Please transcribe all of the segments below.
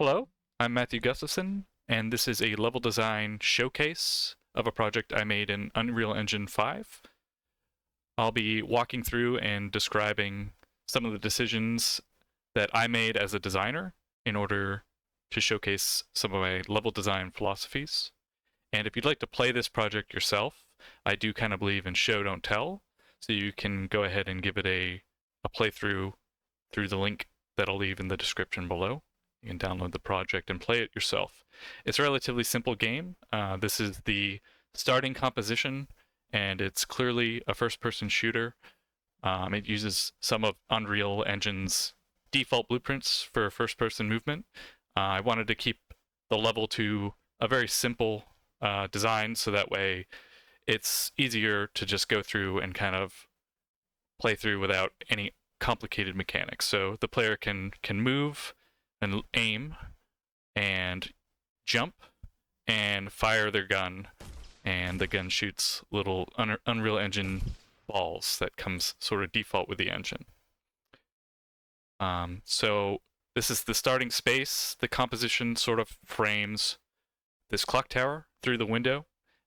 Hello, I'm Matthew Gustafson, and this is a level design showcase of a project I made in Unreal Engine 5. I'll be walking through and describing some of the decisions that I made as a designer in order to showcase some of my level design philosophies. And if you'd like to play this project yourself, I do kind of believe in show, don't tell, so you can go ahead and give it a playthrough through the link that I'll leave in the description below. You can download the project and play it yourself. It's a relatively simple game. This is the starting composition, and it's clearly a first-person shooter. It uses some of Unreal Engine's default blueprints for first-person movement. I wanted to keep the level to a very simple design, so that way it's easier to just go through and kind of play through without any complicated mechanics. So the player can move and aim and jump and fire their gun, and the gun shoots little Unreal Engine balls that comes sort of default with the engine. So this is the starting space. The composition sort of frames this clock tower through the window,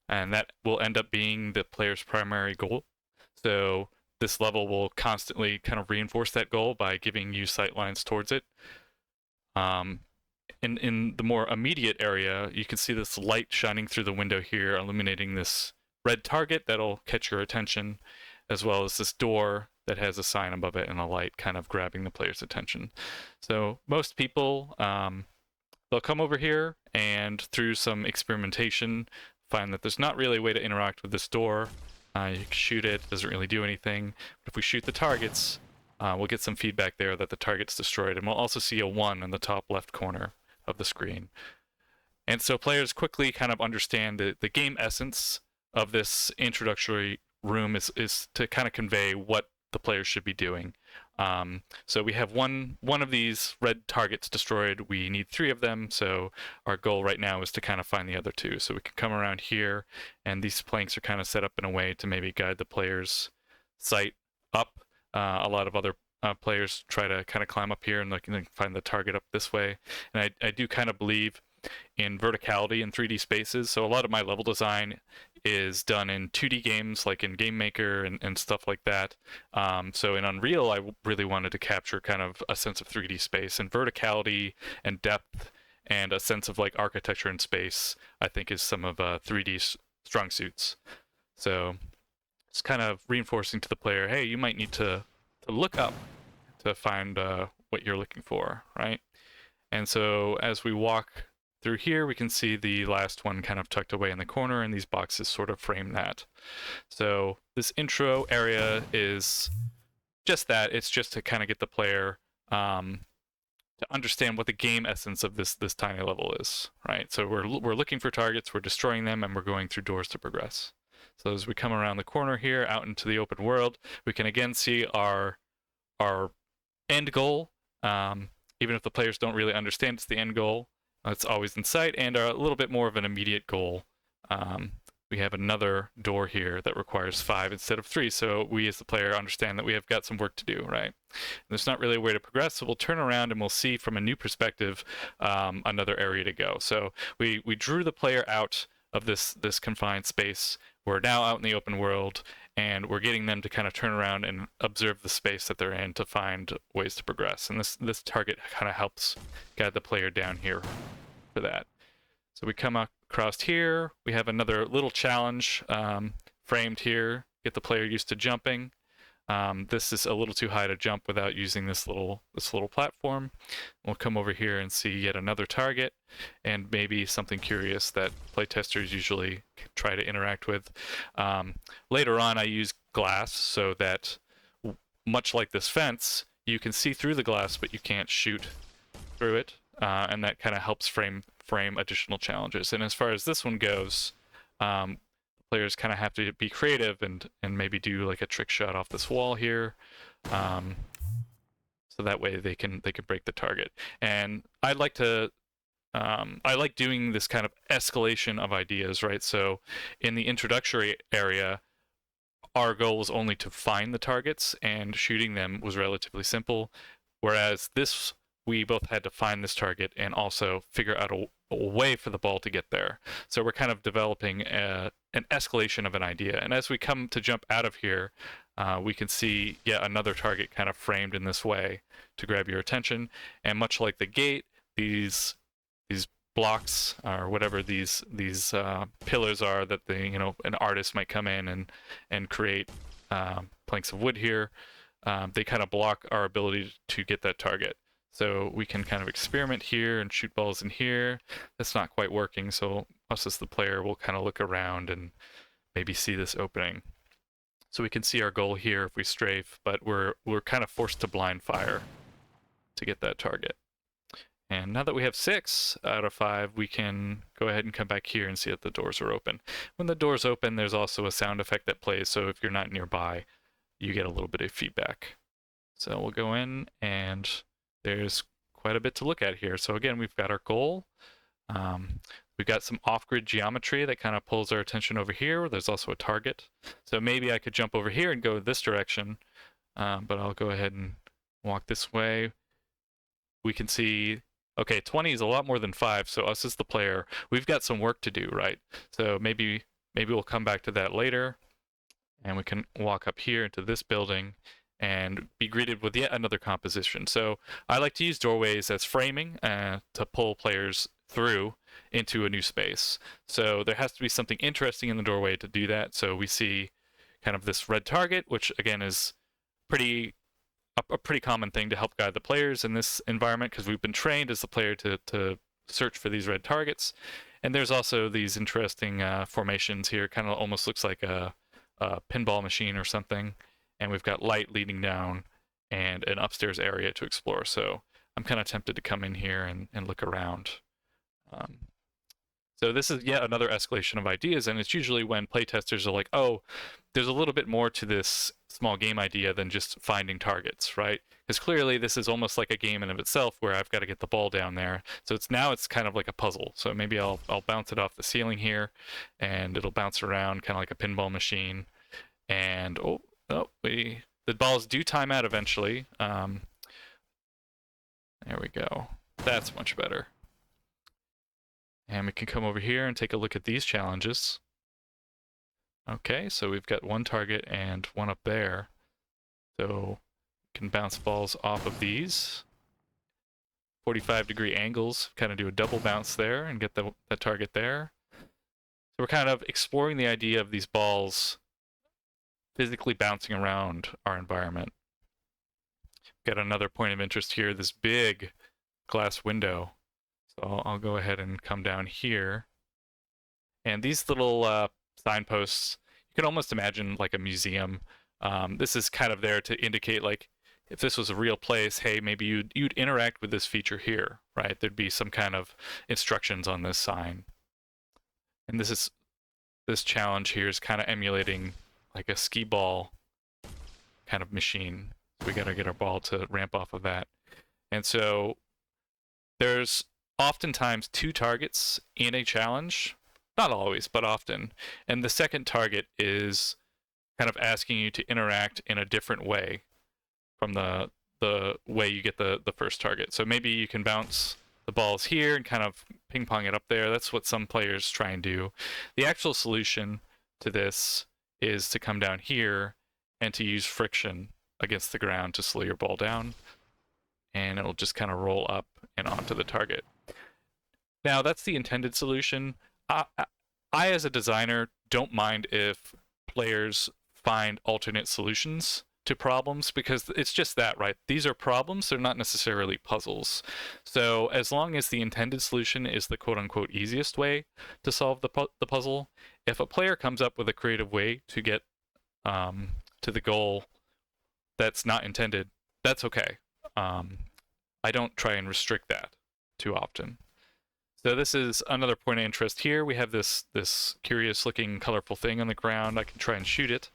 and that will end up being the player's primary goal. So this level will constantly kind of reinforce that goal by giving you sight lines towards it. In the more immediate area, you can see this light shining through the window here, illuminating this red target that'll catch your attention, as well as this door that has a sign above it and a light kind of grabbing the player's attention. So most people, they'll come over here and through some experimentation find that there's not really a way to interact with this door. You can shoot it, doesn't really do anything. But if we shoot the targets, we'll get some feedback there that the target's destroyed, and we'll also see a 1 in the top left corner of the screen. And so players quickly kind of understand the game essence of this introductory room is to kind of convey what the players should be doing. So we have one of these red targets destroyed. We need 3 of them, so our goal right now is to kind of find the other 2. So we can come around here, and these planks are kind of set up in a way to maybe guide the player's sight up. A lot of other players try to kind of climb up here and look and find the target up this way. And I do kind of believe in verticality in 3D spaces. So a lot of my level design is done in 2D games, like in Game Maker and stuff like that. So in Unreal, I really wanted to capture kind of a sense of 3D space, and verticality and depth and a sense of like architecture in space, I think is some of 3D strong suits. So it's kind of reinforcing to the player, hey, you might need to look up to find what you're looking for, right? And so as we walk through here, we can see the last one kind of tucked away in the corner, and these boxes sort of frame that. So this intro area is just that. It's just to kind of get the player to understand what the game essence of this tiny level is, right? So we're looking for targets, we're destroying them, and we're going through doors to progress. So as we come around the corner here, out into the open world, we can again see our end goal. Even if the players don't really understand it's the end goal, it's always in sight, and a little bit more of an immediate goal. We have another door here that requires 5 instead of 3, so we as the player understand that we have got some work to do, right? And there's not really a way to progress, so we'll turn around and we'll see from a new perspective another area to go. So we drew the player out of this confined space. We're now out in the open world, and we're getting them to kind of turn around and observe the space that they're in to find ways to progress. And this target kind of helps guide the player down here for that. So we come across here, we have another little challenge framed here, get the player used to jumping. This is a little too high to jump without using this little platform. We'll come over here and see yet another target, and maybe something curious that playtesters usually try to interact with. Later on, I use glass so that, much like this fence, you can see through the glass, but you can't shoot through it, and that kind of helps frame additional challenges. And as far as this one goes, players kind of have to be creative and maybe do like a trick shot off this wall here, so that way they can break the target. And I like doing this kind of escalation of ideas, right? So in the introductory area, our goal was only to find the targets, and shooting them was relatively simple. Whereas this we both had to find this target and also figure out a way for the ball to get there. So we're kind of developing an escalation of an idea. And as we come to jump out of here, we can see yet another target kind of framed in this way to grab your attention. And much like the gate, these blocks or whatever these pillars are that an artist might come in and create planks of wood here. They kind of block our ability to get that target. So we can kind of experiment here and shoot balls in here. That's not quite working, so us as the player will kind of look around and maybe see this opening. So we can see our goal here if we strafe, but we're kind of forced to blind fire to get that target. And now that we have 6 out of 5, we can go ahead and come back here and see that the doors are open. When the doors open, there's also a sound effect that plays, so if you're not nearby, you get a little bit of feedback. So we'll go in, and there's quite a bit to look at here. So again, we've got our goal. We've got some off-grid geometry that kind of pulls our attention over here. There's also a target. So maybe I could jump over here and go this direction, but I'll go ahead and walk this way. We can see, okay, 20 is a lot more than 5, so us as the player, we've got some work to do, right? So maybe we'll come back to that later, and we can walk up here into this building and be greeted with yet another composition. So I like to use doorways as framing to pull players through into a new space. So there has to be something interesting in the doorway to do that. So we see kind of this red target, which again is a pretty common thing to help guide the players in this environment, because we've been trained as the player to search for these red targets. And there's also these interesting formations here. Kind of almost looks like a pinball machine or something. And we've got light leading down and an upstairs area to explore. So I'm kind of tempted to come in here and look around. So this is yet another escalation of ideas, and it's usually when playtesters are like, oh, there's a little bit more to this small game idea than just finding targets, right? Because clearly this is almost like a game in of itself where I've got to get the ball down there. So it's kind of like a puzzle. So maybe I'll bounce it off the ceiling here, and it'll bounce around kind of like a pinball machine. And the balls do time out eventually. There we go. That's much better. And we can come over here and take a look at these challenges. Okay, so we've got one target and one up there. So we can bounce balls off of these. 45-degree angles, kind of do a double bounce there and get the target there. So we're kind of exploring the idea of these balls physically bouncing around our environment. Got another point of interest here, this big glass window. So I'll go ahead and come down here. And these little signposts, you can almost imagine like a museum. This is kind of there to indicate, like, if this was a real place, hey, maybe you'd interact with this feature here, right? There'd be some kind of instructions on this sign. And this challenge here is kind of emulating like a skee ball kind of machine. So we got to get our ball to ramp off of that. And so there's oftentimes 2 targets in a challenge. Not always, but often. And the second target is kind of asking you to interact in a different way from the way you get the first target. So maybe you can bounce the balls here and kind of ping pong it up there. That's what some players try and do. The actual solution to this is to come down here and to use friction against the ground to slow your ball down. And it'll just kind of roll up and onto the target. Now, that's the intended solution. I, as a designer, don't mind if players find alternate solutions to problems, because it's just that, right? These are problems, they're not necessarily puzzles. So as long as the intended solution is the quote-unquote easiest way to solve the puzzle, if a player comes up with a creative way to get to the goal that's not intended, that's okay. I don't try and restrict that too often. So this is another point of interest here. We have this curious looking colorful thing on the ground. I can try and shoot it.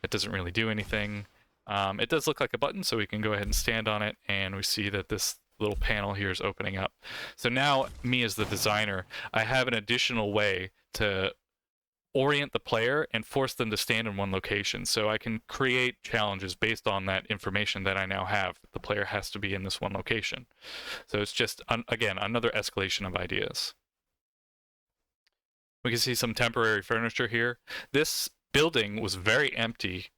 It doesn't really do anything. It does look like a button, so we can go ahead and stand on it, and we see that this little panel here is opening up. So now, me as the designer, I have an additional way to orient the player and force them to stand in one location. So I can create challenges based on that information that I now have. The player has to be in this one location. So it's just, again, another escalation of ideas. We can see some temporary furniture here. This building was very empty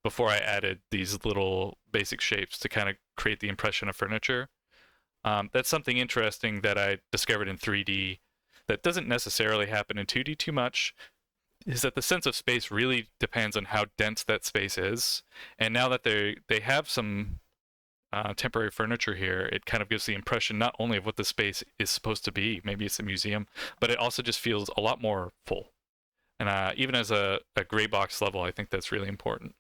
before I added these little basic shapes to kind of create the impression of furniture. That's something interesting that I discovered in 3D that doesn't necessarily happen in 2D too much, is that the sense of space really depends on how dense that space is. And now that they have some temporary furniture here, it kind of gives the impression not only of what the space is supposed to be, maybe it's a museum, but it also just feels a lot more full. And even as a gray box level, I think that's really important.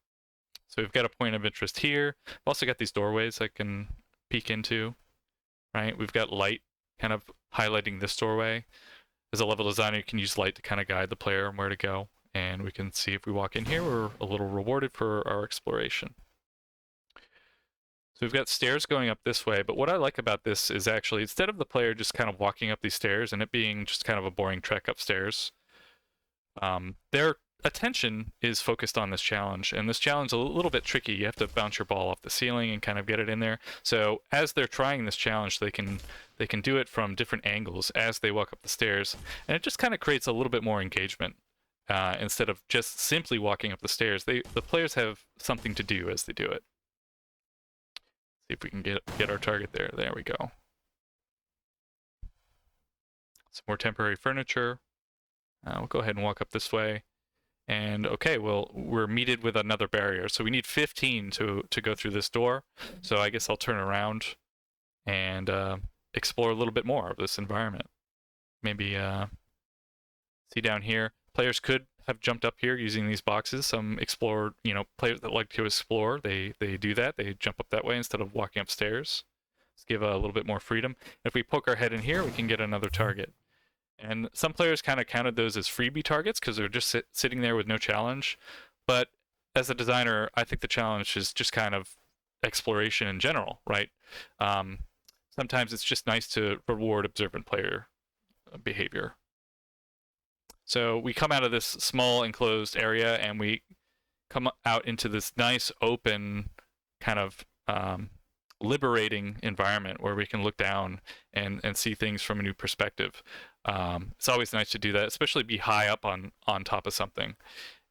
So we've got a point of interest here. We've also got these doorways I can peek into, right? We've got light kind of highlighting this doorway. As a level designer, you can use light to kind of guide the player on where to go. And we can see if we walk in here, we're a little rewarded for our exploration. So we've got stairs going up this way, but what I like about this is actually, instead of the player just kind of walking up these stairs and it being just kind of a boring trek upstairs, their attention is focused on this challenge, and this challenge is a little bit tricky. You have to bounce your ball off the ceiling and kind of get it in there. So as they're trying this challenge, they can do it from different angles as they walk up the stairs, and it just kind of creates a little bit more engagement. Instead of just simply walking up the stairs, the players have something to do as they do it. See if we can get our target there. There we go. Some more temporary furniture. We'll go ahead and walk up this way. And okay, well, we're meted with another barrier. So we need 15 to go through this door. So I guess I'll turn around and explore a little bit more of this environment. Maybe see down here. Players could have jumped up here using these boxes. Some players that like to explore, they do that. They jump up that way instead of walking upstairs. Let's give a little bit more freedom. If we poke our head in here, we can get another target. And some players kind of counted those as freebie targets because they're just sitting there with no challenge. But as a designer, I think the challenge is just kind of exploration in general, right? Sometimes it's just nice to reward observant player behavior. So we come out of this small enclosed area and we come out into this nice open kind of liberating environment where we can look down and see things from a new perspective. It's always nice to do that, especially be high up on top of something.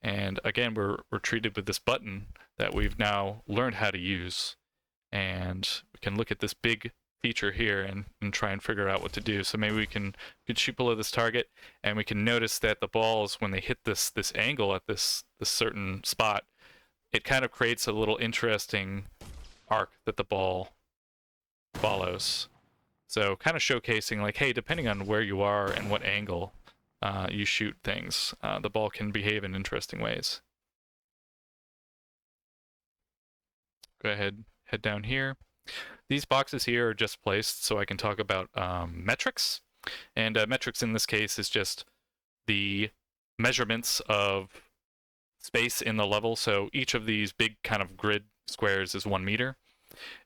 And again, we're treated with this button that we've now learned how to use. And we can look at this big feature here and try and figure out what to do. So maybe we can shoot below this target, and we can notice that the balls, when they hit this angle at this certain spot, it kind of creates a little interesting arc that the ball follows. So kind of showcasing like, hey, depending on where you are and what angle you shoot things, the ball can behave in interesting ways. Go ahead, head down here. These boxes here are just placed so I can talk about metrics. And metrics in this case is just the measurements of space in the level. So each of these big kind of grid squares is 1 meter.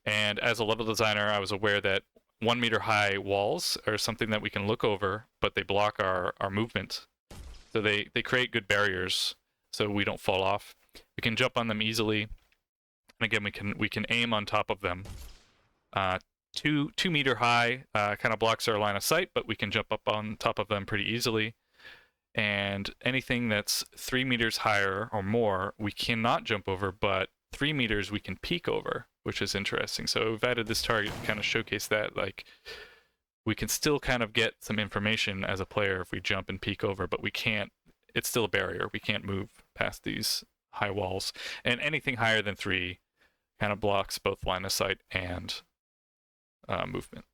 And as a level designer, I was aware that 1 meter high walls are something that we can look over, but they block our movement. So they create good barriers so we don't fall off. We can jump on them easily. And again, we can aim on top of them. 2 meter high kind of blocks our line of sight, but we can jump up on top of them pretty easily. And anything that's 3 meters higher or more, we cannot jump over, but 3 meters we can peek over, which is interesting. So we've added this target to kind of showcase that, like, we can still kind of get some information as a player if we jump and peek over, but we can't, it's still a barrier. We can't move past these high walls. And anything higher than 3 kind of blocks both line of sight and movement.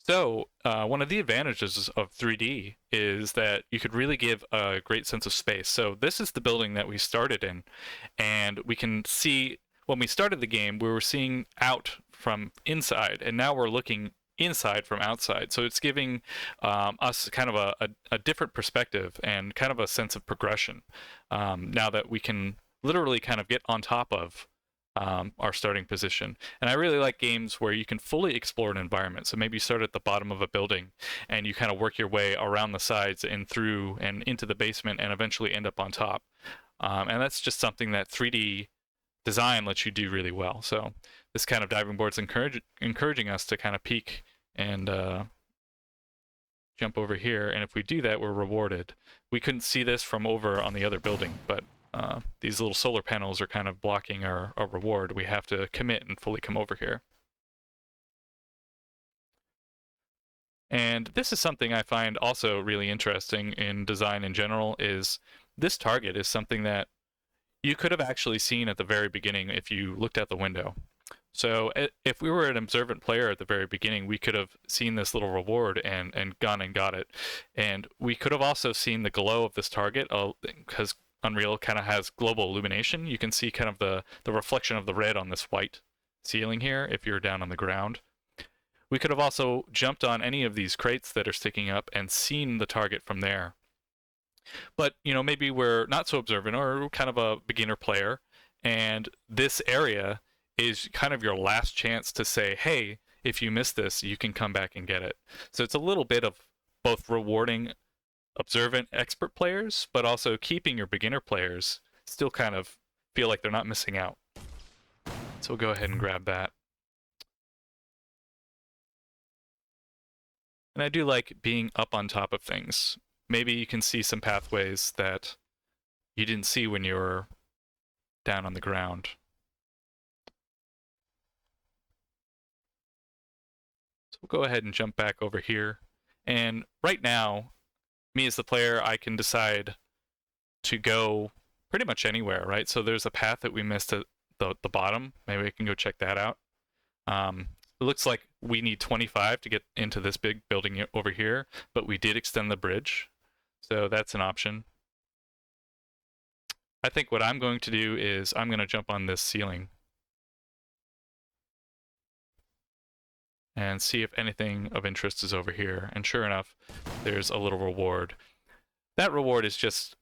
So one of the advantages of 3D is that you could really give a great sense of space. So this is the building that we started in, and we can see when we started the game, we were seeing out from inside, and now we're looking inside from outside. So it's giving us kind of a different perspective and kind of a sense of progression. Now that we can literally kind of get on top of our starting position. And I really like games where you can fully explore an environment. So maybe you start at the bottom of a building and you kind of work your way around the sides and through and into the basement and eventually end up on top. And that's just something that 3D design lets you do really well. So this kind of diving board is encouraging us to kind of peek and jump over here. And if we do that, we're rewarded. We couldn't see this from over on the other building, but these little solar panels are kind of blocking our reward. We have to commit and fully come over here. And this is something I find also really interesting in design in general, is this target is something that you could have actually seen at the very beginning if you looked out the window. So if we were an observant player at the very beginning, we could have seen this little reward and gone and got it. And we could have also seen the glow of this target, because Unreal kind of has global illumination. You can see kind of the reflection of the red on this white ceiling here if you're down on the ground. We could have also jumped on any of these crates that are sticking up and seen the target from there. But, maybe we're not so observant or kind of a beginner player, and this area is kind of your last chance to say, hey, if you miss this, you can come back and get it. So it's a little bit of both rewarding observant expert players, but also keeping your beginner players still kind of feel like they're not missing out. So we'll go ahead and grab that. And I do like being up on top of things. Maybe you can see some pathways that you didn't see when you were down on the ground. So we'll go ahead and jump back over here. And right now, me as the player, I can decide to go pretty much anywhere, right? So there's a path that we missed at the bottom. Maybe we can go check that out. It looks like we need 25 to get into this big building over here, but we did extend the bridge. So that's an option. I think what I'm going to do is I'm going to jump on this ceiling and see if anything of interest is over here. And sure enough, there's a little reward. That reward is just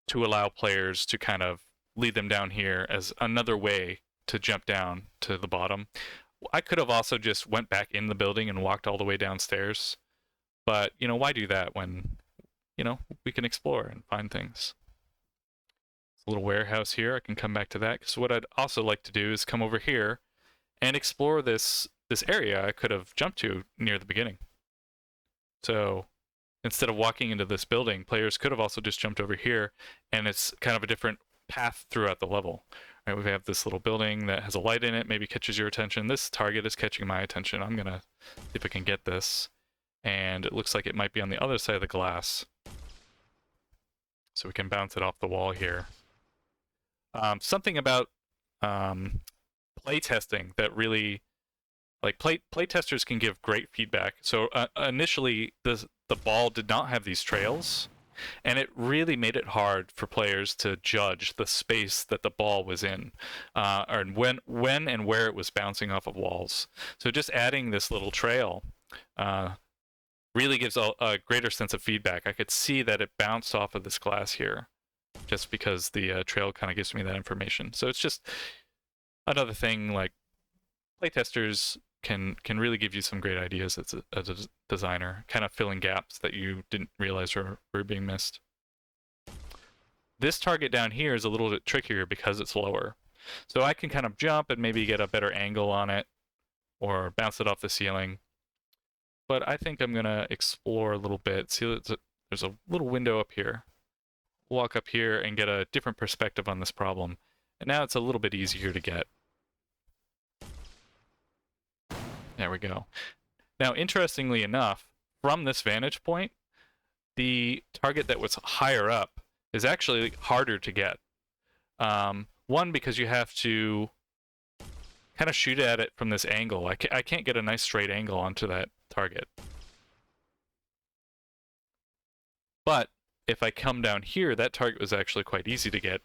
to allow players to kind of lead them down here as another way to jump down to the bottom. I could have also just went back in the building and walked all the way downstairs. But, why do that when, we can explore and find things. It's a little warehouse here. I can come back to that. Because what I'd also like to do is come over here and explore this area I could have jumped to near the beginning. So instead of walking into this building, players could have also just jumped over here, and it's kind of a different path throughout the level. Right, we have this little building that has a light in it, maybe catches your attention. This target is catching my attention. I'm gonna see if I can get this. And it looks like it might be on the other side of the glass. So we can bounce it off the wall here. Something about play testing that really, like play testers can give great feedback. So initially the ball did not have these trails, and it really made it hard for players to judge the space that the ball was in, or when and where it was bouncing off of walls. So just adding this little trail really gives a greater sense of feedback. I could see that it bounced off of this glass here, just because the trail kind of gives me that information. So it's just another thing, like playtesters can really give you some great ideas as a designer, kind of filling gaps that you didn't realize were being missed. This target down here is a little bit trickier because it's lower. So I can kind of jump and maybe get a better angle on it or bounce it off the ceiling. But I think I'm going to explore a little bit. See, there's a little window up here. Walk up here and get a different perspective on this problem. And now it's a little bit easier to get. There we go. Now, interestingly enough, from this vantage point, the target that was higher up is actually harder to get. One, because you have to kind of shoot at it from this angle. I can't get a nice straight angle onto that target. But if I come down here, that target was actually quite easy to get,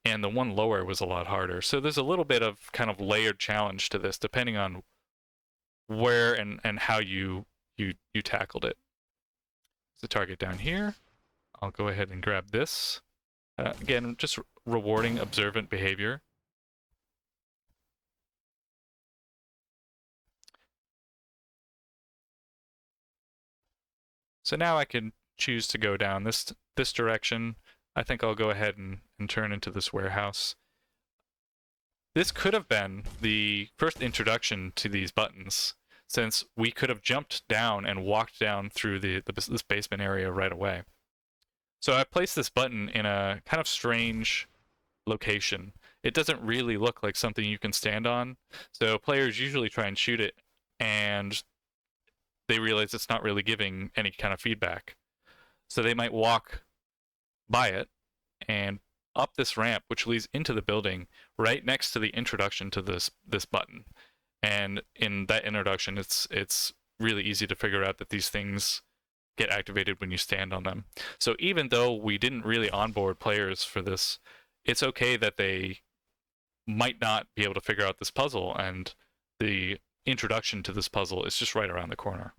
and the one lower was a lot harder. So there's a little bit of kind of layered challenge to this, depending on where and how you tackled it. There's a target down here. I'll go ahead and grab this. Again, just rewarding observant behavior. So now I can choose to go down this direction. I think I'll go ahead and turn into this warehouse. This could have been the first introduction to these buttons, since we could have jumped down and walked down through this basement area right away. So I placed this button in a kind of strange location. It doesn't really look like something you can stand on, so players usually try and shoot it, and they realize it's not really giving any kind of feedback. So they might walk by it and up this ramp, which leads into the building, right next to the introduction to this button. And in that introduction, it's really easy to figure out that these things get activated when you stand on them. So even though we didn't really onboard players for this, it's okay that they might not be able to figure out this puzzle, and the introduction to this puzzle is just right around the corner.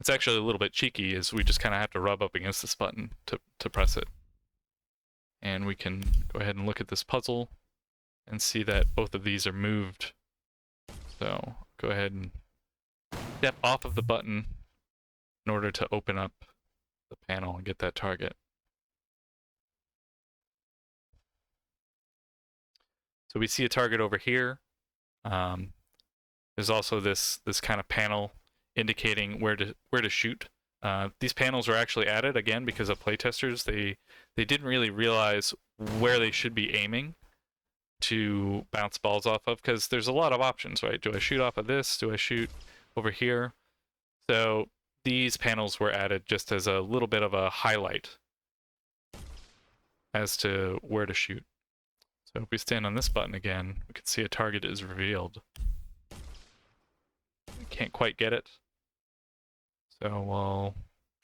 It's actually a little bit cheeky, as we just kind of have to rub up against this button to press it. And we can go ahead and look at this puzzle and see that both of these are moved. So go ahead and step off of the button in order to open up the panel and get that target. So we see a target over here. There's also this kind of panel indicating where to shoot. These panels are actually added again because of playtesters. They didn't really realize where they should be aiming to bounce balls off of, because there's a lot of options, right? Do I shoot off of this? Do I shoot over here? So these panels were added just as a little bit of a highlight as to where to shoot. So if we stand on this button again, we can see a target is revealed. We can't quite get it. So we'll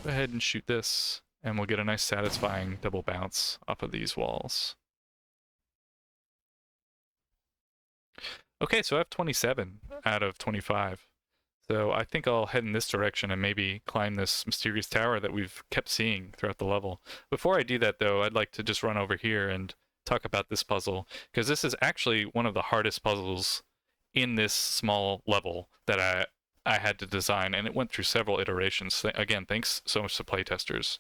go ahead and shoot this, and we'll get a nice satisfying double bounce off of these walls. Okay, so I have 27 out of 25. So I think I'll head in this direction and maybe climb this mysterious tower that we've kept seeing throughout the level. Before I do that, though, I'd like to just run over here and talk about this puzzle, because this is actually one of the hardest puzzles in this small level that I had to design, and it went through several iterations. Again, thanks so much to playtesters.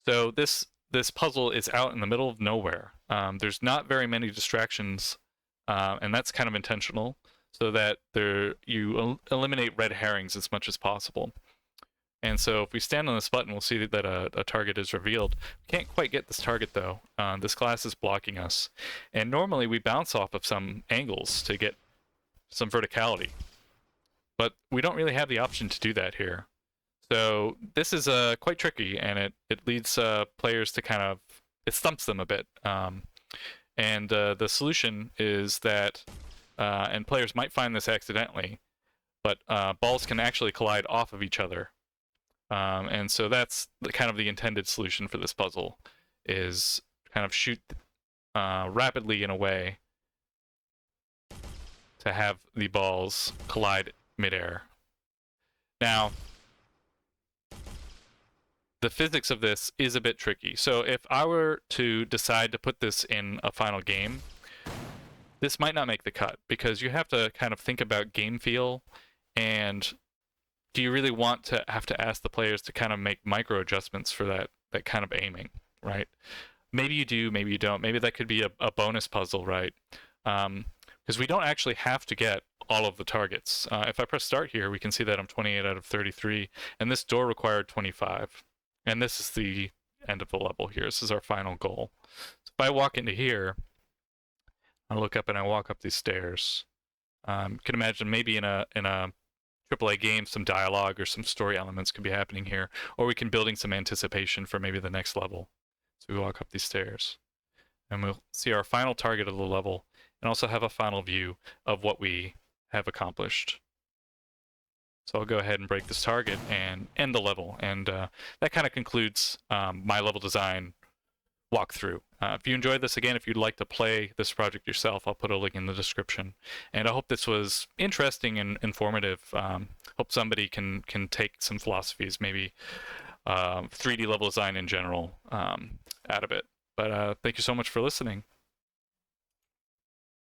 So this puzzle is out in the middle of nowhere. There's not very many distractions, and that's kind of intentional, so that you eliminate red herrings as much as possible. And so if we stand on this button, we'll see that a target is revealed. We can't quite get this target, though. This glass is blocking us. And normally we bounce off of some angles to get some verticality. But we don't really have the option to do that here. So this is quite tricky, and it leads players to kind of, it stumps them a bit. And the solution is that, and players might find this accidentally, but balls can actually collide off of each other. And so that's kind of the intended solution for this puzzle, is kind of shoot rapidly in a way to have the balls collide midair. Now, the physics of this is a bit tricky. So if I were to decide to put this in a final game, this might not make the cut, because you have to kind of think about game feel, and do you really want to have to ask the players to kind of make micro adjustments for that kind of aiming, right? Maybe you do, maybe you don't. Maybe that could be a bonus puzzle, right? Because we don't actually have to get all of the targets. If I press start here, we can see that I'm 28 out of 33, and this door required 25. And this is the end of the level here. This is our final goal. So if I walk into here, I look up and I walk up these stairs. You can imagine maybe in a AAA game, some dialogue or some story elements could be happening here, or we can building some anticipation for maybe the next level. So we walk up these stairs, and we'll see our final target of the level, and also have a final view of what we have accomplished. So I'll go ahead and break this target and end the level, and that kind of concludes my level design walkthrough. If you enjoyed this, again, if you'd like to play this project yourself, I'll put a link in the description. And I hope this was interesting and informative. Hope somebody can take some philosophies, maybe 3D level design in general, out of it. But thank you so much for listening.